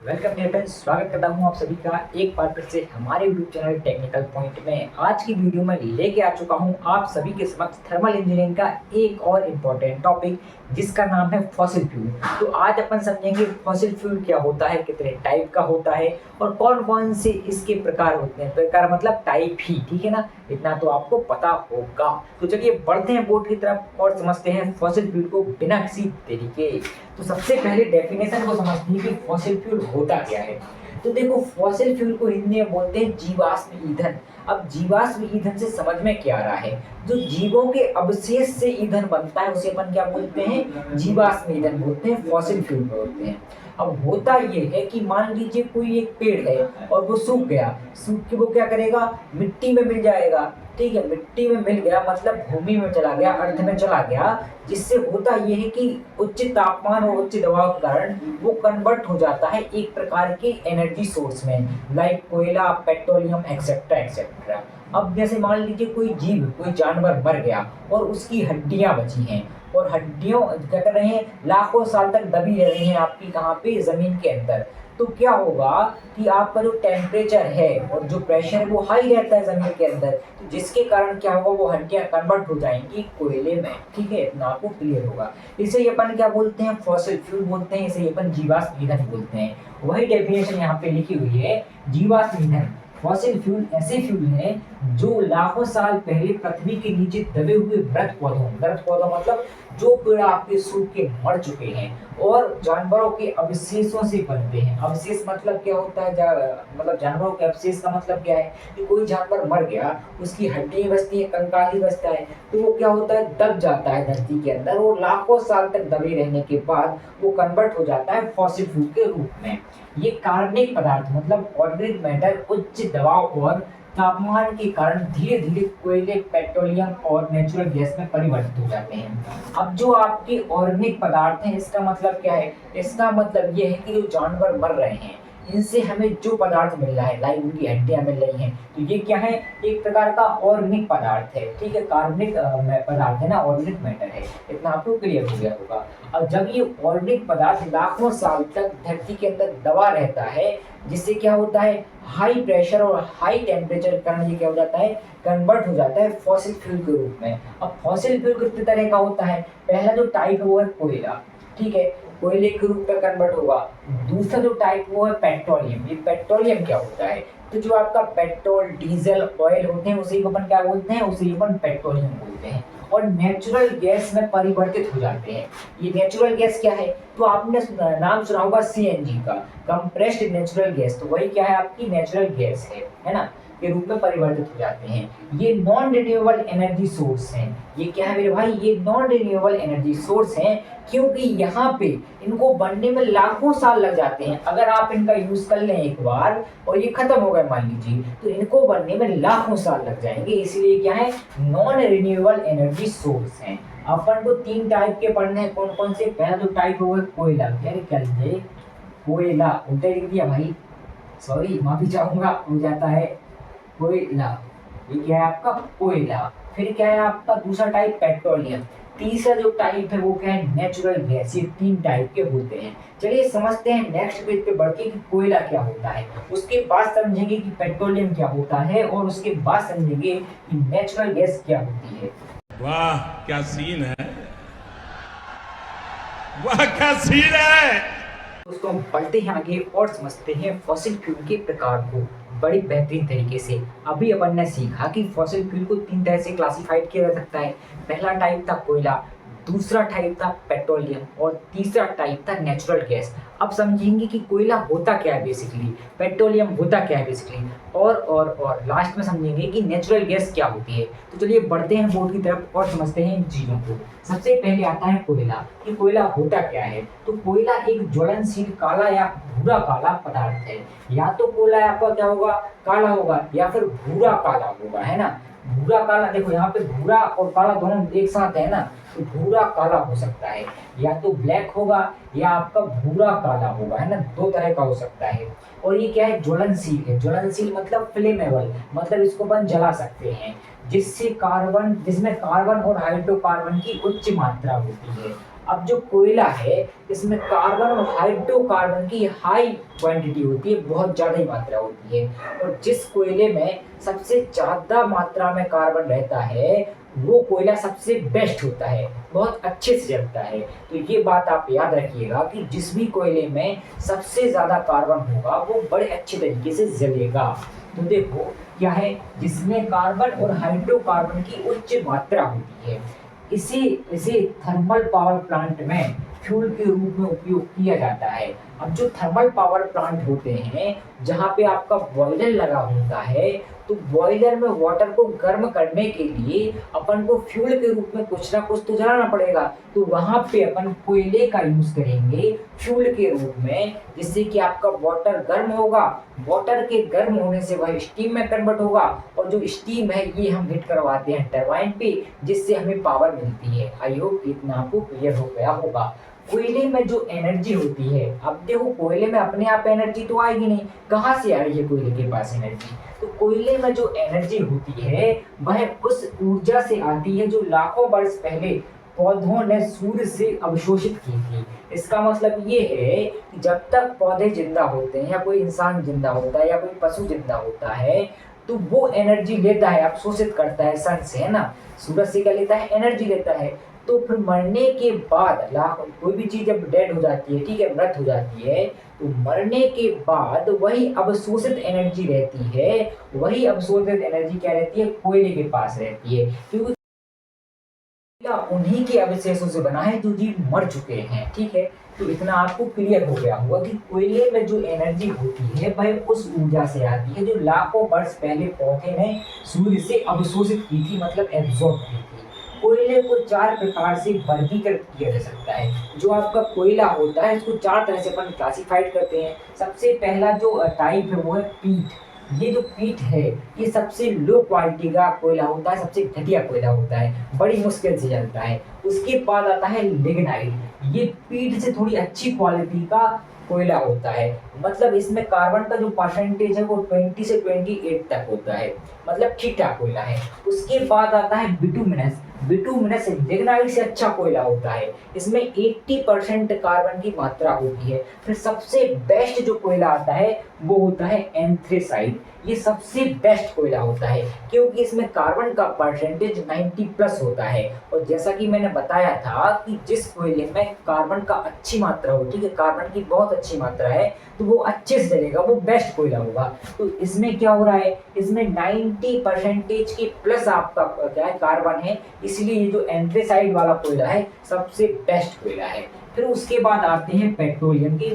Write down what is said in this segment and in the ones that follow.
Welcome dear friends, स्वागत करता हूं आप सभी का एक बार फिर से हमारे यूट्यूब चैनल टेक्निकल पॉइंट में। आज की वीडियो में लेके आ चुका हूं आप सभी के समक्ष थर्मल इंजीनियरिंग का एक और इम्पोर्टेंट टॉपिक, जिसका नाम है फॉसिल फ्यूल। तो आज अपन समझेंगे फॉसिल फ्यूल क्या होता है, कितने टाइप का होता है और कौन कौन से इसके प्रकार होते हैं। प्रकार मतलब टाइप ही, ठीक है ना, इतना तो आपको पता होगा। तो चलिए बढ़ते हैं बोर्ड की तरफ और समझते हैं फॉसिल फ्यूल को बिना किसी देरी के। तो सबसे पहले डेफिनेशन को समझते हैं कि फॉसिल फ्यूल होता क्या है। तो देखो, फॉसिल फ्यूल को हिंदी में बोलते हैं जीवाश्म ईंधन। अब जीवाश्म ईंधन से समझ में क्या आ रहा है, जो जीवों के अवशेष से ईंधन बनता है उसे अपन क्या बोलते हैं, जीवाश्म ईंधन बोलते हैं, फॉसिल फ्यूल बोलते हैं। अब होता ये है कि मान लीजिए कोई एक पेड़ है और वो सूख गया, सूख के वो क्या करेगा, मिट्टी में मिल जाएगा। ठीक है, मिट्टी में मिल गया मतलब भूमि में चला गया, अर्थ में चला गया, जिससे होता ये है कि उच्च तापमान और उच्च दबाव के कारण वो कन्वर्ट हो जाता है एक प्रकार के एनर्जी सोर्स में, लाइक कोयला, पेट्रोलियम एक्सेट्रा एक्सेट्रा। अब जैसे मान लीजिए कोई जीव, कोई जानवर मर गया और उसकी हड्डियां बची हैं, और हड्डियों क्या कर रहे हैं, लाखों साल तक दबी रह रही हैं आपकी कहाँ पे, जमीन के अंदर। तो क्या होगा कि आपका जो टेम्परेचर है और जो प्रेशर है वो हाई रहता है जमीन के अंदर, तो जिसके कारण क्या होगा, वो हड्डियां कन्वर्ट हो जाएंगी कोयले में। ठीक है, इतना आपको क्लियर होगा। इसे अपन क्या बोलते हैं, फॉसिल फ्यूल बोलते हैं, इसे अपन जीवाश्म ईंधन बोलते हैं। वही डेफिनेशन यहाँ पे लिखी हुई है, जीवाश्म ईंधन। फॉसिल फ्यूल ऐसे फ्यूल हैं जो लाखों साल पहले पृथ्वी के नीचे दबे हुए मृत पौधों मतलब जो पेड़ आपके सूख के मर चुके हैं और जानवरों के अवशेषों से बनते हैं। अवशेष मतलब क्या होता है, मतलब जानवरों के अवशेष का मतलब क्या है कि कोई जानवर मर गया, उसकी हड्डी बचती है, कंकाल ही बचता है, तो वो क्या होता है, दब जाता है धरती के अंदर और लाखों साल तक दबे रहने के बाद वो कन्वर्ट हो जाता है फॉसिल फ्यूल के रूप में। ये कार्बनिक पदार्थ मतलब ऑर्गेनिक मैटर उच्च दबाव और तापमान के कारण धीरे धीरे कोयले, पेट्रोलियम और नेचुरल गैस में परिवर्तित हो जाते हैं। अब जो आपके ऑर्गेनिक पदार्थ हैं, इसका मतलब क्या है, इसका मतलब ये है कि जो जानवर मर रहे हैं इनसे हमें जो पदार्थ मिल रहा है, लाइक उनकी हड्डियां मिल रही हैं, तो ये क्या है, एक प्रकार का ऑर्गेनिक पदार्थ है। ठीक है, कार्बनिक पदार्थ है ना, ऑर्गेनिक मैटर है, इतना आपको क्लियर हो गया होगा। और जब ये ऑर्गेनिक पदार्थ लाखों साल तक धरती के अंदर दबा रहता है, जिससे क्या होता है, हाई प्रेशर और हाई टेम्परेचर के कारण ये क्या हो जाता है, कन्वर्ट हो जाता है फॉसिल फ्यूल के रूप में। अब फॉसिल फ्यूल कितने तरह का होता है, पहला जो टाइप है वो है कोयला। ठीक है, कोयले के रूप में कन्वर्ट होगा। दूसरा जो टाइप वो है पेट्रोलियम। ये पेट्रोलियम क्या होता है, तो जो आपका पेट्रोल, डीजल, ऑयल होते हैं उसे अपन क्या बोलते हैं, उसे अपन पेट्रोलियम बोलते हैं। और नेचुरल गैस में परिवर्तित हो जाते हैं। ये नेचुरल गैस क्या है, तो आपने नाम सुना होगा सीएनजी का, कंप्रेस्ड नेचुरल गैस। तो वही क्या है, आपकी नेचुरल गैस है ना, के रूप में परिवर्तित हो जाते हैं। ये नॉन रिन्यूएबल एनर्जी सोर्स हैं। ये क्या है मेरे भाई, ये नॉन रिन्यूएबल एनर्जी सोर्स हैं, क्योंकि यहाँ पे इनको बनने में लाखों साल लग जाते हैं। अगर आप इनका यूज कर लें एक बार और ये खत्म हो गए मान लीजिए, तो इनको बनने में लाखों साल लग जाएंगे। इसलिए क्या है, नॉन रिन्यूएबल एनर्जी सोर्स हैं। अपन को तीन टाइप के पढ़ने हैं, कौन कौन से। पहला जो टाइप है कोयला, क्या लिखे, कोयला उल्टा लिख दिया भाई, सॉरी माफी चाहूंगा, हो जाता है कोयला। ये क्या है आपका कोयला। फिर क्या है आपका दूसरा टाइप पेट्रोलियम। तीसरा जो टाइप है वो क्या है, नेचुरल गैस। ये तीन टाइप के होते हैं। चलिए समझते हैं नेक्स्ट पेज पे बढ़ के कि कोयला क्या होता है, उसके बाद समझेंगे कि पेट्रोलियम क्या होता है और उसके बाद समझेंगे कि नेचुरल गैस क्या होती है। वाह क्या सीन है, वाह क्या सीन है। दोस्तों हम बढ़ते हैं आगे और समझते हैं फॉसिल फ्यूल के प्रकार को बड़ी बेहतरीन तरीके से। अभी अपन ने सीखा कि फॉसिल फ्यूल को तीन तरह से क्लासिफाइड किया जा सकता है। पहला टाइप था कोयला, दूसरा टाइप था पेट्रोलियम और तीसरा टाइप था नेचुरल गैस। अब समझेंगे कि कोयला होता क्या है बेसिकली, पेट्रोलियम होता क्या है बेसिकली, और लास्ट में समझेंगे कि नेचुरल गैस क्या होती है। तो चलिए बढ़ते हैं बोर्ड की तरफ और समझते हैं इन चीज़ों को। सबसे पहले आता है कोयला, कि कोयला होता क्या है। तो कोयला एक ज्वलनशील काला या भूरा काला पदार्थ है। या तो कोयला आपका क्या होगा, काला होगा, या फिर भूरा काला होगा, है ना। भूरा काला, देखो यहाँ पे भूरा और काला दोनों एक साथ है ना, तो भूरा काला हो सकता है, या तो ब्लैक होगा या आपका भूरा काला होगा, है ना, दो तरह का हो सकता है। और ये क्या है, ज्वलनशील है। ज्वलनशील मतलब फ्लेमेबल, मतलब इसको अपन जला सकते हैं, जिसमें कार्बन और हाइड्रोकार्बन की उच्च मात्रा होती है। अब जो कोयला है इसमें कार्बन और हाइड्रोकार्बन की हाई क्वांटिटी होती है, बहुत ज़्यादा ही मात्रा होती है। और जिस कोयले में सबसे ज़्यादा मात्रा में कार्बन रहता है वो कोयला सबसे बेस्ट होता है, बहुत अच्छे से जलता है। तो ये बात आप याद रखिएगा कि जिस भी कोयले में सबसे ज़्यादा कार्बन होगा वो बड़े अच्छे तरीके से जलेगा। तो देखो क्या है, जिसमें कार्बन और हाइड्रोकार्बन की उच्च मात्रा होती है इसे थर्मल पावर प्लांट में फ्यूल के रूप में उपयोग किया जाता है। अब जो थर्मल पावर प्लांट होते हैं जहाँ पे आपका बॉयलर लगा होता है, तो बॉयलर में वाटर को गर्म करने के लिए अपन को फ्यूल के रूप में कुछ ना कुछ तो जलाना पड़ेगा। तो वहाँ पे अपन कोयले का यूज करेंगे फ्यूल के रूप में, जिससे कि आपका वाटर गर्म होगा। वाटर के गर्म होने से वह स्टीम में कन्वर्ट होगा और जो स्टीम है ये हम हीट करवाते हैं टरबाइन पे, जिससे हमें पावर मिलती है। आई होप इतना आपको क्लियर हो गया होगा। कोयले में जो एनर्जी होती है, अब देखो कोयले में अपने आप एनर्जी तो आएगी नहीं, कहाँ से आ रही है कोयले के पास एनर्जी? तो कोयले में जो एनर्जी होती है वह उस ऊर्जा से आती है जो लाखों वर्ष पहले पौधों ने सूर्य से अवशोषित की थी। इसका मतलब ये है कि जब तक पौधे जिंदा होते हैं या कोई इंसान जिंदा होता है या कोई पशु जिंदा होता है तो वो एनर्जी लेता है, अवशोषित करता है सन से, है ना, सूरज से क्या लेता है? एनर्जी लेता है। तो फिर मरने के बाद कोई भी चीज जब डेड हो जाती है, ठीक है, मृत हो जाती है, तो मरने के बाद वही अवशोषित एनर्जी रहती है, वही अवशोषित एनर्जी क्या रहती है? कोयले के पास रहती है, क्योंकि कोयला उन्हीं के अवशेषों से बना है जो जीव मर चुके हैं। ठीक है, तो इतना आपको क्लियर हो गया होगा कि कोयले में जो एनर्जी होती है वह उस ऊर्जा से आती है जो लाखों वर्ष पहले पौधे ने सूर्य से अवशोषित की थी, मतलब एब्जॉर्ब की थी। कोयले को 4 प्रकार से वर्गीकृत किया जा सकता है। जो आपका कोयला होता है इसको 4 तरह से अपन क्लासिफाइड करते हैं। सबसे पहला जो टाइप है वो है पीट। ये जो पीट है ये सबसे लो क्वालिटी का कोयला होता है, सबसे घटिया कोयला होता है, बड़ी मुश्किल से जलता है। उसके बाद आता है लिग्नाइट। ये पीट से थोड़ी अच्छी क्वालिटी का कोयला होता है, मतलब इसमें कार्बन का जो परसेंटेज है वो 20 से 28 तक होता है, मतलब ठीक ठाक कोयला है। उसके बाद आता है बिटुमिनस। बिटुमिनस लिग्नाइट से अच्छा कोयला होता है, इसमें 80% कार्बन की मात्रा होती है। फिर सबसे बेस्ट जो कोयला आता है वो होता है एंथ्रेसाइट। ये सबसे बेस्ट कोयला होता है क्योंकि इसमें कार्बन का परसेंटेज 90+ होता है। और जैसा कि मैंने बताया था कि जिस कोयले में कार्बन का अच्छी मात्रा हो, ठीक है, कार्बन की बहुत अच्छी मात्रा है, तो वो अच्छे से जलेगा, वो बेस्ट कोयला होगा। तो इसमें क्या हो रहा है, इसमें 90% के प्लस आपका क्या है, कार्बन है, इसलिए ये जो एंथ्रेसाइट वाला कोयला है सबसे बेस्ट कोयला है। फिर उसके बाद आते हैं पेट्रोलियम पे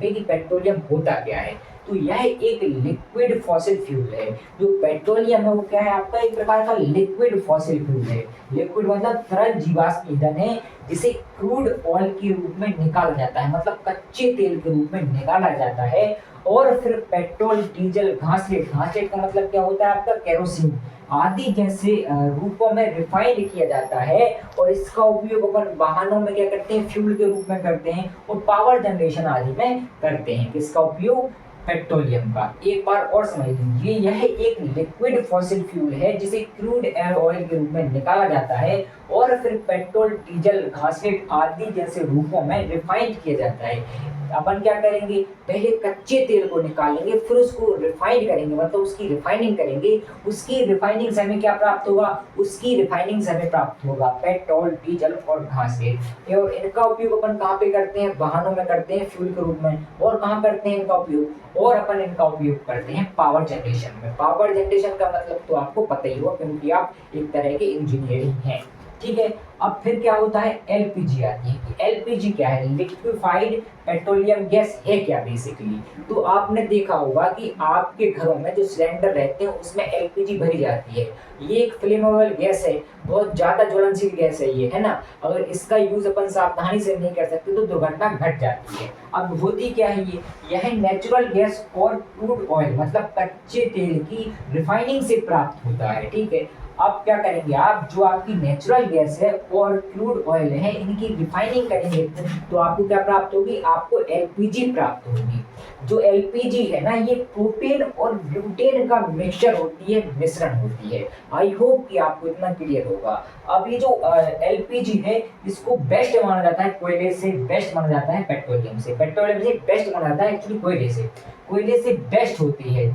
कि पेट्रोलियम होता क्या है। तो यह एक लिक्विड फॉसिल फ्यूल है। जो पेट्रोलियम है वो क्या है, आपका एक प्रकार का लिक्विड फॉसिल फ्यूल है। लिक्विड मतलब तरल जीवाश्म ईंधन है जिसे क्रूड ऑयल के रूप में निकाला जाता है, मतलब कच्चे तेल के रूप में निकाला जाता है। और फिर पेट्रोल, डीजल, घासलेट का मतलब क्या होता है आपका, केरोसिन आदि जैसे रूपों में रिफाइंड किया जाता है। और इसका उपयोग अपन वाहनों में क्या करते हैं, फ्यूल के रूप में करते हैं, और पावर जनरेशन आदि में करते हैं। किसका उपयोग, पेट्रोलियम का। एक बार और समझ लीजिए, यह एक लिक्विड फॉसिल फ्यूल है जिसे क्रूड ऑयल के रूप में निकाला जाता है और फिर पेट्रोल, डीजल, घासलेट आदि जैसे रूपों में रिफाइंड किया जाता है। अपन क्या करेंगे, पहले कच्चे तेल को निकालेंगे, फिर उसको रिफाइंड करेंगे, मतलब उसकी रिफाइनिंग करेंगे। उसकी रिफाइनिंग से हमें क्या प्राप्त होगा, उसकी रिफाइनिंग से हमें प्राप्त होगा पेट्रोल, डीजल और घासलेट। और इनका उपयोग अपन कहाँ पे करते हैं, वाहनों में करते हैं फ्यूल के रूप में। और कहाँ करते हैं इनका उपयोग, और अपन इनका उपयोग करते हैं पावर जनरेशन में। पावर जनरेशन का मतलब तो आपको पता ही होगा क्योंकि आप एक तरह के इंजीनियर ही हैं। ठीक है, अब फिर क्या होता है, एलपीजी आती है। एलपीजी क्या है, लिक्विफाइड पेट्रोलियम गैस है क्या बेसिकली। तो आपने देखा होगा कि आपके घरों में जो सिलेंडर रहते हैं उसमें एलपीजी भरी जाती है। ये एक फ्लेमेबल गैस है, बहुत ज्यादा ज्वलनशील गैस है ये, है ना। अगर इसका यूज अपन सावधानी से नहीं कर सकते तो दुर्घटना घट जाती है। अब होती क्या है ये, यह नेचुरल गैस और क्रूड ऑयल मतलब कच्चे तेल की रिफाइनिंग से प्राप्त होता है। ठीक है, अब क्या करेंगे आप, जो आपकी नेचुरल गैस है और क्रूड ऑयल है इनकी रिफाइनिंग करेंगे तो आपको क्या प्राप्त होगी, आपको एलपीजी प्राप्त होगी। जो एलपीजी है ना, ये प्रोपेन और ब्यूटेन का मिक्सचर होती है, मिश्रण होती है। आई होप कि आपको इतना क्लियर होगा। अब ये जो एलपीजी है, इसको बेस्ट माना जाता है कोयले से, बेस्ट माना जाता है पेट्रोलियम से, पेट्रोलियम से बेस्ट माना जाता है एक्चुअली कोयले से बेस्ट होती है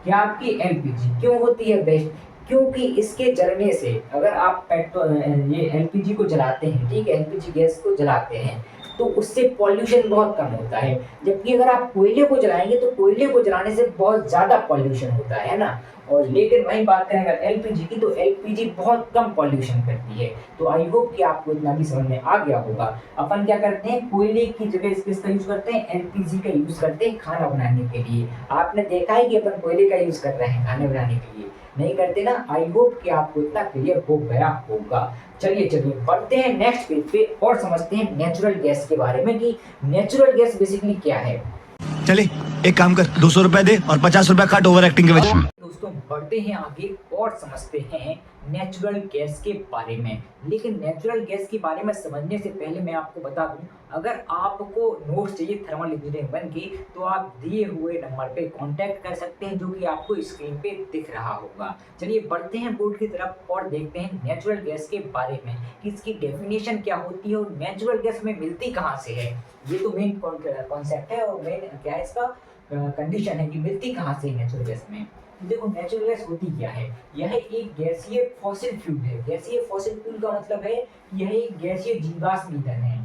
क्या आपकी एलपीजी। क्यों होती है बेस्ट? क्योंकि इसके जलने से, अगर आप पेट्रोल ये एलपीजी को जलाते हैं, ठीक है, एलपीजी गैस को जलाते हैं, तो उससे पॉल्यूशन बहुत कम होता है। जबकि अगर आप कोयले को जलाएंगे तो कोयले को जलाने से बहुत ज़्यादा पॉल्यूशन होता है ना। और लेकिन वही बात करें अगर एलपीजी की, तो एलपीजी बहुत कम पॉल्यूशन करती है। तो आई होप कि आपको इतना भी समझ में आ गया होगा। अपन क्या करते हैं, कोयले की जगह इसका यूज़ करते हैं, एलपीजी का यूज़ करते हैं खाना बनाने के लिए। आपने देखा है कि अपन कोयले का यूज़ कर रहे हैं खाने बनाने के लिए, नहीं करते ना। आई होप कि आपको इतना क्लियर हो गया होगा। चलिए बढ़ते हैं नेक्स्ट पेज पे और समझते हैं नेचुरल गैस के बारे में कि नेचुरल गैस बेसिकली क्या है। चले एक काम कर, 200 रुपए दे और 50 रुपए काट ओवर एक्टिंग के वजह से। दोस्तों बढ़ते हैं आगे और समझते हैं नेचुरल गैस के बारे में। लेकिन नेचुरल गैस के बारे में समझने से पहले मैं आपको बता दूं, अगर आपको नोट्स चाहिए थर्मल इंजीनियरिंग 1 की, तो आप दिए हुए नंबर पे कांटेक्ट कर सकते हैं, जो कि आपको स्क्रीन पे दिख रहा होगा। चलिए बढ़ते हैं बोर्ड की तरफ और देखते हैं नेचुरल गैस के बारे में कि इसकी डेफिनेशन क्या होती है और नेचुरल गैस में मिलती कहाँ से है। ये तो मेन कॉन्सेप्ट है और मेन क्या है इसका कंडीशन है कि मिलती कहाँ से नेचुरल गैस में। देखो नेचुरल गैस होती क्या है, यह एक गैसीय फॉसिल फ्यूल है। गैसीय फॉसिल फ्यूल का मतलब है यह एक गैसीय जीवाश्म ईंधन है,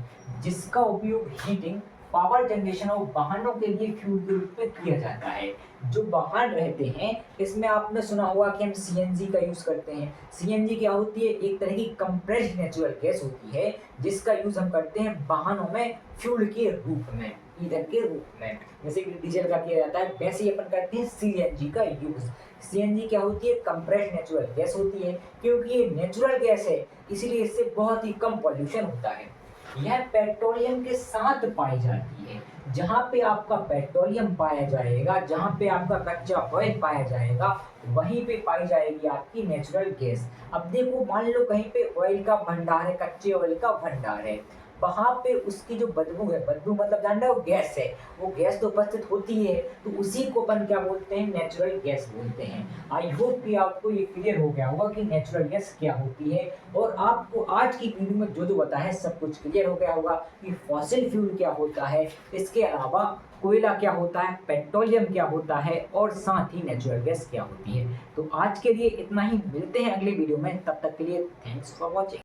जिसका उपयोग हीटिंग, पावर जनरेशन और वाहनों के लिए फ्यूल के रूप में किया जाता है। जो वाहन रहते हैं, इसमें आपने सुना होगा कि हम सीएनजी का यूज करते हैं। सीएनजी क्या होती है? एक तरह की कंप्रेस्ड नेचुरल गैस होती है, जिसका यूज हम करते हैं वाहनों में फ्यूल के रूप में, ईंधन के रूप में। जैसे कि डीजल का किया जाता है, वैसे ही अपन करते हैं सीएनजी का यूज। सीएनजी क्या होती है? कंप्रेस्ड नेचुरल गैस होती है। क्योंकि ये नेचुरल गैस है, इसीलिए इससे बहुत ही कम पॉल्यूशन होता है। यह पेट्रोलियम के साथ पाई जाती है। जहाँ पे आपका पेट्रोलियम पाया जाएगा, जहाँ पे आपका कच्चा ऑयल पाया जाएगा, वहीं पे पाई जाएगी आपकी नेचुरल गैस। अब देखो, मान लो कहीं पे ऑयल का भंडार है, कच्चे ऑयल का भंडार है, वहाँ पे उसकी जो बदबू है, बदबू मतलब जान रहे हो, गैस है, वो गैस तो उपस्थित होती है, तो उसी को अपन क्या बोलते हैं? नेचुरल गैस बोलते हैं। आई होप कि आपको ये क्लियर हो गया होगा कि नेचुरल गैस क्या होती है, और आपको आज की वीडियो में जो बताया है सब कुछ क्लियर हो गया होगा कि फॉसिल फ्यूल क्या होता है, इसके अलावा कोयला क्या होता है, पेट्रोलियम क्या होता है, और साथ ही नेचुरल गैस क्या होती है। तो आज के लिए इतना ही, मिलते हैं अगले वीडियो में, तब तक के लिए थैंक्स फॉर वॉचिंग।